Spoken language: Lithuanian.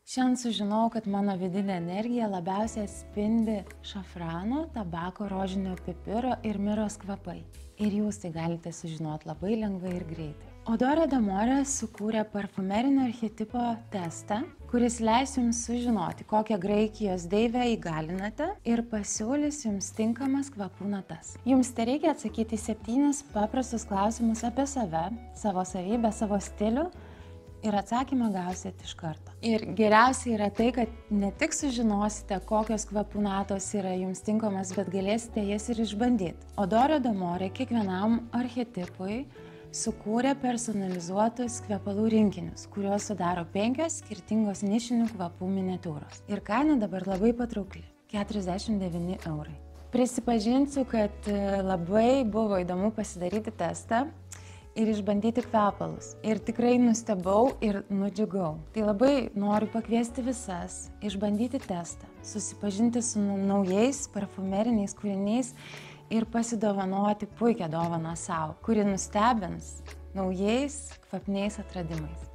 Šiandien sužinojau, kad mano vidinė energija labiausiai atspindi šafrano, tabako, rožinio pipiro ir miros kvapai. Ir jūs tai galite sužinoti labai lengvai ir greitai. Odore d'Amore sukūrė parfumerinio archetipo testą, kuris leis jums sužinoti, kokią Graikijos deivę įgalinate ir pasiūlys jums tinkamas kvapų natas. Jums tereikia atsakyti 7 paprastus klausimus apie save, savo savybę, savo stilių ir atsakymą gausite iš karto. Ir geriausia yra tai, kad ne tik sužinosite, kokios kvapų natos yra jums tinkamas, bet galėsite jas ir išbandyti. Odore d'Amore kiekvienam archetipui sukūrė personalizuotus kvepalų rinkinius, kuriuos sudaro 5 skirtingos nišinių kvapų miniatiūros. Ir kaina dabar labai patraukli – 49 eurai. Prisipažinsiu, kad labai buvo įdomu pasidaryti testą ir išbandyti kvepalus. Ir tikrai nustebau ir nudžiugau. Tai labai noriu pakviesti visas, išbandyti testą, susipažinti su naujais parfumeriniais kūriniais ir pasidovanoti puikią dovaną sau, kuri nustebins naujais kvapniais atradimais.